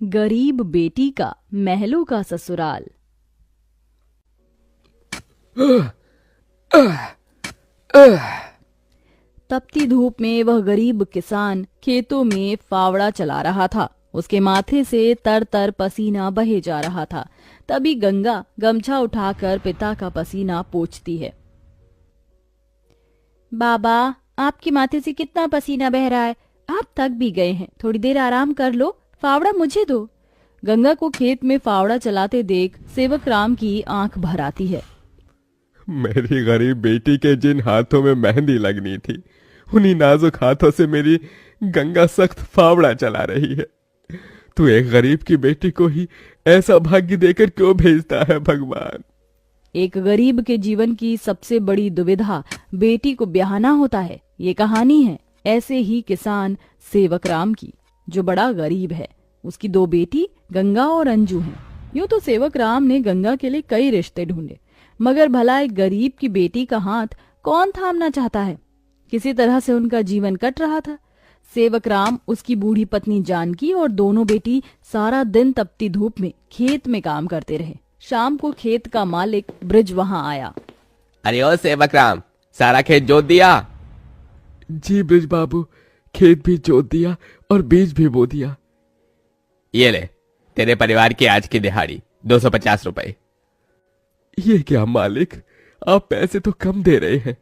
गरीब बेटी का महलों का ससुराल। तपती धूप में वह गरीब किसान खेतों में फावड़ा चला रहा था। उसके माथे से तर तर पसीना बहे जा रहा था। तभी गंगा गमछा उठाकर पिता का पसीना पोंछती है। बाबा, आपके माथे से कितना पसीना बह रहा है, आप थक भी गए हैं, थोड़ी देर आराम कर लो, फावड़ा मुझे दो। गंगा को खेत में फावड़ा चलाते देख सेवक राम की आंख भर आती है। मेरी गरीब बेटी के जिन हाथों में मेहंदी लगनी थी, उन्हीं नाजुक हाथों से मेरी गंगा सख्त फावड़ा चला रही है। तू एक गरीब की बेटी को ही ऐसा भाग्य देकर क्यों भेजता है भगवान? एक गरीब के जीवन की सबसे बड़ी दुविधा बेटी को ब्याहना होता है। ये कहानी है ऐसे ही किसान सेवक राम की, जो बड़ा गरीब है। उसकी दो बेटी गंगा और अंजू हैं। यूं तो सेवक राम ने गंगा के लिए कई रिश्ते ढूंढे, मगर भला एक गरीब की बेटी का हाथ कौन थामना चाहता है। किसी तरह से उनका जीवन कट रहा था। सेवक राम, उसकी बूढ़ी पत्नी जानकी और दोनों बेटी सारा दिन तपती धूप में खेत में काम करते रहे। शाम को खेत का मालिक ब्रिज वहां आया। अरे ओ सेवक राम, सारा खेत जोत दिया? जी ब्रिज बाबू, खेत भी जोत दिया और बीज भी बो दिया। ये ले, तेरे परिवार की आज की दिहाड़ी 250 रुपए। ये क्या मालिक, आप पैसे तो कम दे रहे हैं।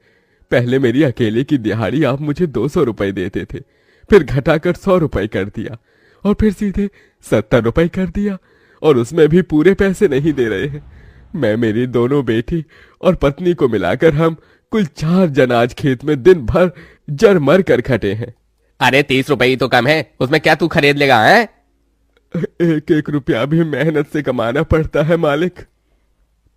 पहले मेरी अकेले की दिहाड़ी आप मुझे 200 रुपए देते थे, फिर घटाकर 100 रुपए कर दिया और फिर सीधे 70 रुपए कर दिया, और उसमें भी पूरे पैसे नहीं दे रहे हैं। मैं, मेरी दोनों बेटी और पत्नी को मिलाकर हम कुल 4 जन आज खेत में दिन भर जर मर कर खटे हैं। अरे 30 रुपए ही तो कम है, उसमें क्या तू खरीद लेगा? है एक एक रुपया भी मेहनत से कमाना पड़ता है मालिक।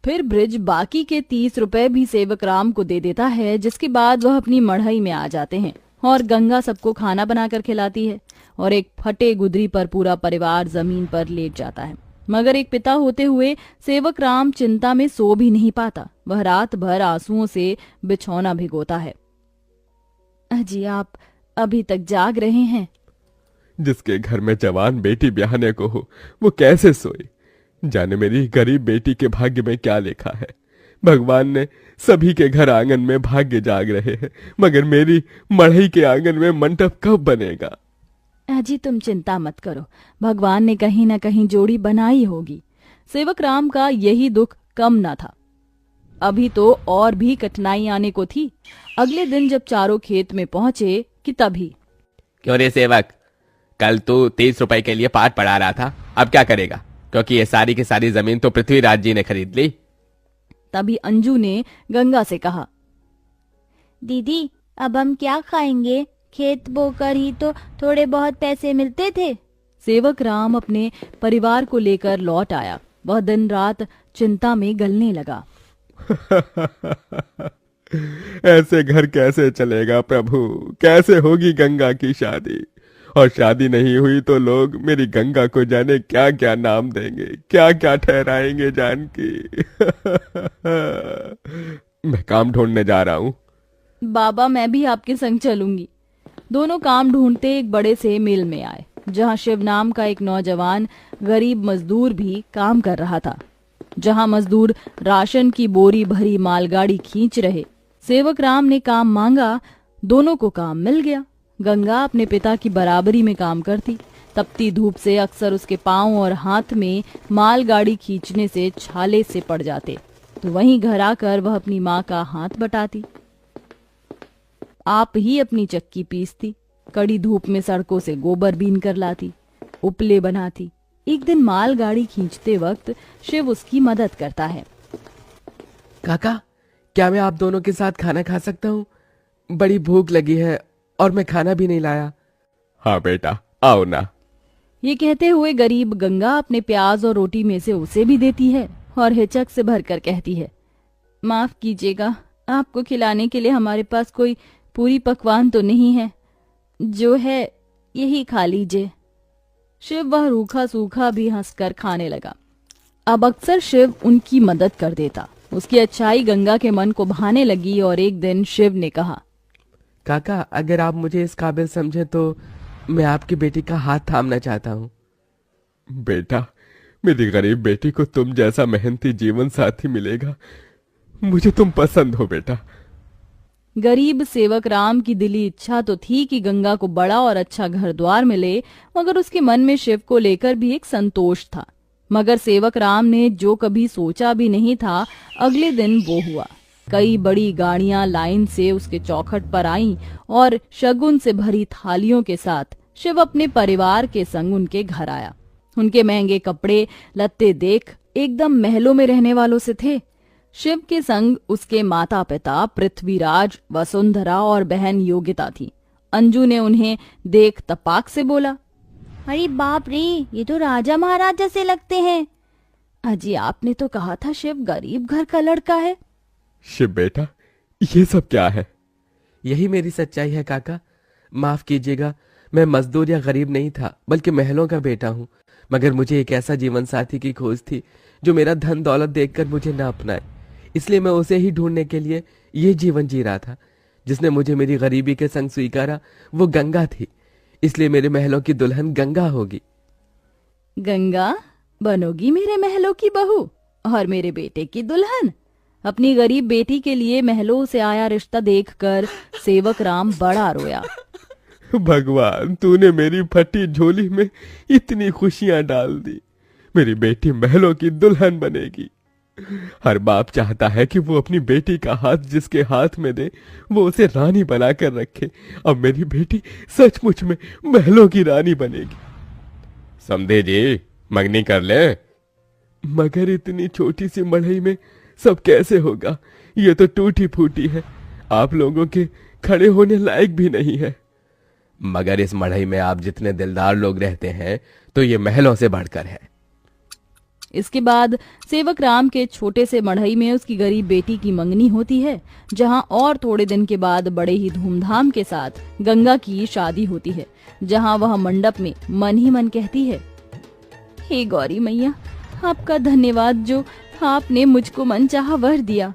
फिर ब्रिज बाकी के 30 रुपए भी सेवक राम को दे देता है, जिसके बाद वह अपनी मढ़ई में आ जाते हैं और गंगा सबको खाना बनाकर खिलाती है और एक फटे गुदरी पर पूरा परिवार जमीन पर लेट जाता है। मगर एक पिता होते हुए सेवक राम चिंता में सो भी नहीं पाता। वह रात भर आंसुओं से बिछौना भिगोता है। अजी, आप अभी तक जाग रहे हैं? जिसके घर में जवान बेटी ब्याहने को हो, वो कैसे सोए? जाने मेरी गरीब बेटी के भाग्य में क्या लिखा है। भगवान ने सभी के घर आंगन में भाग्य जाग रहे हैं, मगर मेरी मढ़ई के आंगन में मंडप कब बनेगा? अजी, तुम चिंता मत करो, भगवान ने कहीं न कहीं जोड़ी बनाई होगी। सेवक राम का यही दुख कम न था। अभी तो और भी कठिनाई आने को थी। अगले दिन जब चारों खेत में पहुंचे कि तभी, क्यों रे सेवक, कल तू 30 रुपए के लिए पाठ पढ़ा रहा था, अब क्या करेगा? क्योंकि ये सारी की सारी जमीन तो पृथ्वीराज जी ने खरीद ली। तभी अंजू ने गंगा से कहा, दीदी, अब हम क्या खाएंगे? खेत बोकर ही तो थोड़े बहुत पैसे मिलते थे। सेवक राम अपने परिवार को लेकर लौट आया। वह दिन रात चिंता में गलने लगा। ऐसे घर कैसे चलेगा प्रभु? कैसे होगी गंगा की शादी? और शादी नहीं हुई तो लोग मेरी गंगा को जाने क्या क्या नाम देंगे, क्या क्या ठहराएंगे जानकी। मैं काम ढूंढने जा रहा हूँ। बाबा, मैं भी आपके संग चलूंगी। दोनों काम ढूंढते एक बड़े से मिल में आए, जहां शिव नाम का एक नौजवान गरीब मजदूर भी काम कर रहा था। जहां मजदूर राशन की बोरी भरी मालगाड़ी खींच रहे। सेवक राम ने काम मांगा, दोनों को काम मिल गया। गंगा अपने पिता की बराबरी में काम करती। तपती धूप से अक्सर उसके पांव और हाथ में मालगाड़ी खींचने से छाले से पड़ जाते, तो वहीं घर आकर वह अपनी माँ का हाथ बटाती। आप ही अपनी चक्की पीसती, कड़ी धूप में सड़कों से गोबर बीन कर लाती, उपले बनाती। एक दिन मालगाड़ी खींचते वक्त शिव उसकी मदद करता है। काका, क्या मैं आप दोनों के साथ खाना खा सकता हूँ? बड़ी भूख लगी है और मैं खाना भी नहीं लाया। हाँ बेटा, आओ ना। ये कहते हुए गरीब गंगा अपने प्याज और रोटी में से उसे भी देती है और हिचक से भरकर कहती है, माफ कीजिएगा, आपको खिलाने के लिए हमारे पास कोई पूरी पकवान तो नहीं है, जो है यही खा लीजिए। शिव वह रूखा सूखा भी हंसकर खाने लगा। अब अक्सर शिव उनकी मदद कर देता। उसकी अच्छाई गंगा के मन को भाने लगी और एक दिन शिव ने कहा, काका, अगर आप मुझे इस काबिल समझे तो मैं आपकी बेटी का हाथ थामना चाहता हूँ। बेटा, मेरी गरीब बेटी को तुम जैसा मेहनती जीवन साथी मिलेगा। मुझे तुम पसंद हो बेटा। गरीब सेवक राम की दिली इच्छा तो थी कि गंगा को बड़ा और अच्छा घर द्वार मिले, मगर उसके मन में शिव को लेकर भी एक संतोष था। मगर सेवक राम ने जो कभी सोचा भी नहीं था, अगले दिन वो हुआ। कई बड़ी गाड़ियां लाइन से उसके चौखट पर आईं और शगुन से भरी थालियों के साथ शिव अपने परिवार के संग उनके घर आया। उनके महंगे कपड़े लत्ते देख एकदम महलों में रहने वालों से थे। शिव के संग उसके माता पिता पृथ्वीराज, वसुंधरा और बहन योगिता थी। अंजू ने उन्हें देख तपाक से बोला, अरे बाप रे, ये तो राजा महाराजा से लगते हैं। अजी, आपने तो कहा था शिव गरीब घर का लड़का है। शिव बेटा, ये सब क्या है? यही मेरी सच्चाई है काका। माफ कीजिएगा, मैं मजदूर या गरीब नहीं था, बल्कि महलों का बेटा हूँ। मगर मुझे एक ऐसा जीवन साथी की खोज थी जो मेरा धन दौलत देखकर मुझे न अपनाए। इसलिए मैं उसे ही ढूंढने के लिए ये जीवन जी रहा था। जिसने मुझे मेरी गरीबी के संग स्वीकारा वो गंगा थी। इसलिए मेरे महलों की दुल्हन गंगा होगी। गंगा बनोगी मेरे महलों की बहू और मेरे बेटे की दुल्हन। अपनी गरीब बेटी के लिए महलों से आया रिश्ता देखकर सेवक राम बड़ा रोया। भगवान, तूने मेरी फटी झोली में इतनी खुशियां डाल दी। मेरी बेटी महलों की दुल्हन बनेगी। हर बाप चाहता है कि वो अपनी बेटी का हाथ जिसके हाथ में दे वो उसे रानी बनाकर रखे। अब मेरी बेटी सचमुच में महलों की रानी बनेगी। समझे जी, मंगनी कर ले। मगर इतनी छोटी सी मड़ई में सब कैसे होगा? ये तो टूटी फूटी है, आप लोगों के खड़े होने लायक भी नहीं है। मगर इस मढ़ई में आप जितने दिलदार लोग रहते हैं तो ये महलों से बढ़कर है। इसके बाद सेवक राम के छोटे से मढ़ई में उसकी गरीब बेटी की मंगनी होती है, जहां और थोड़े दिन के बाद बड़े ही धूमधाम के साथ गंगा की शादी होती है, जहां वह मंडप में मन ही मन कहती है, हे गौरी मैया, आपका धन्यवाद जो आपने मुझको मनचाहा वर दिया।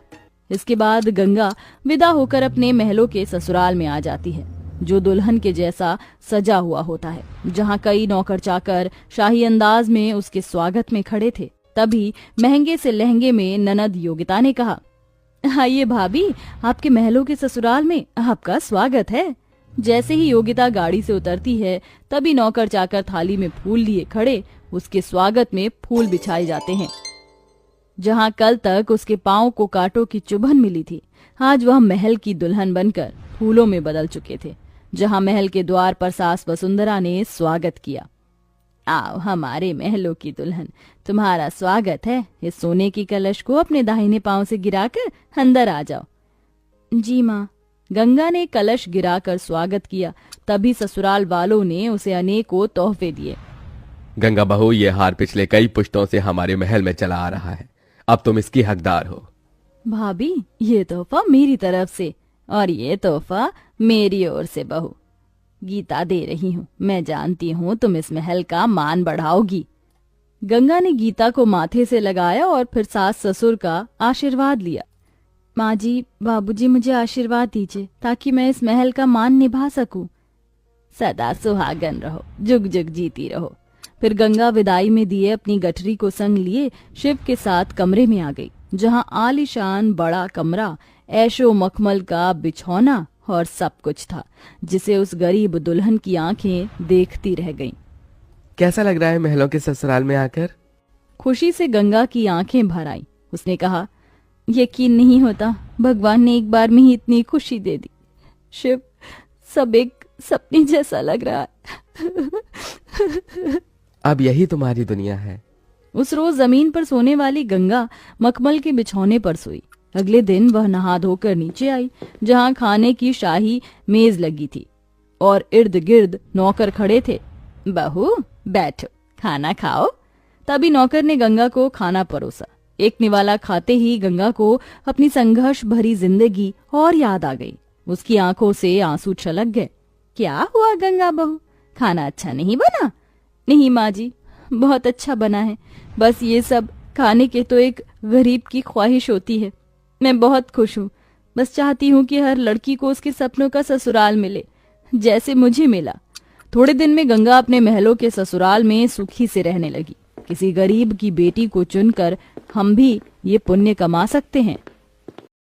इसके बाद गंगा विदा होकर अपने महलों के ससुराल में आ जाती है, जो दुल्हन के जैसा सजा हुआ होता है, जहां कई नौकर चाकर शाही अंदाज में उसके स्वागत में खड़े थे। तभी महंगे से लहंगे में ननद योगिता ने कहा, आइए भाभी, आपके महलों के ससुराल में आपका स्वागत है। जैसे ही योगिता गाड़ी से उतरती है, तभी नौकर चाकर थाली में फूल लिए खड़े उसके स्वागत में फूल बिछाए जाते हैं। जहां कल तक उसके पांव को कांटों की चुभन मिली थी, आज वह महल की दुल्हन बनकर फूलों में बदल चुके थे। जहां महल के द्वार पर सास वसुंधरा ने स्वागत किया, आओ हमारे महलों की दुल्हन, तुम्हारा स्वागत है। इस सोने की कलश को अपने दाहिने पांव से गिराकर अंदर आ जाओ। जी माँ। गंगा ने कलश गिराकर स्वागत किया। तभी ससुराल वालों ने उसे अनेकों तोहफे दिए। गंगा बहू, ये हार पिछले कई पुश्तों से हमारे महल में चला आ रहा है, अब तुम इसकी हकदार हो। भाभी, ये तोहफा मेरी तरफ से और ये तोहफा मेरी ओर से बहू। गीता दे रही हूँ, मैं जानती हूँ तुम इस महल का मान बढ़ाओगी। गंगा ने गीता को माथे से लगाया और फिर सास ससुर का आशीर्वाद लिया। माँ जी, बाबूजी, मुझे आशीर्वाद दीजिए ताकि मैं इस महल का मान निभा सकूं। सदा सुहागन रहो, जुग जुग जीती रहो। फिर गंगा विदाई में दिए अपनी गठरी को संग लिए शिव के साथ कमरे में आ गई, जहां आलीशान बड़ा कमरा, ऐशो मखमल का बिछौना और सब कुछ था, जिसे उस गरीब दुल्हन की आंखें देखती रह गईं। कैसा लग रहा है महलों के ससुराल में आकर? खुशी से गंगा की आंखें भर आईं। उसने कहा, यकीन नहीं होता, भगवान ने एक बार में ही इतनी खुशी दे दी। शिव, सब एक सपने जैसा लग रहा है। अब यही तुम्हारी दुनिया है। उस रोज जमीन पर सोने वाली गंगा मखमल के बिछौने पर सोई। अगले दिन वह नहा धोकर नीचे आई, जहां खाने की शाही मेज लगी थी और इर्द गिर्द नौकर खड़े थे। बहू बैठो, खाना खाओ। तभी नौकर ने गंगा को खाना परोसा। एक निवाला खाते ही गंगा को अपनी संघर्ष भरी जिंदगी और याद आ गई। उसकी आंखों से आंसू छलक गए। क्या हुआ गंगा बहू, खाना अच्छा नहीं बना? नहीं माँ जी, बहुत अच्छा बना है, बस ये सब खाने के तो एक गरीब की ख्वाहिश होती है। मैं बहुत खुश हूँ, बस चाहती हूँ कि हर लड़की को उसके सपनों का ससुराल मिले, जैसे मुझे मिला। थोड़े दिन में गंगा अपने महलों के ससुराल में सुखी से रहने लगी। किसी गरीब की बेटी को चुनकर हम भी ये पुण्य कमा सकते हैं।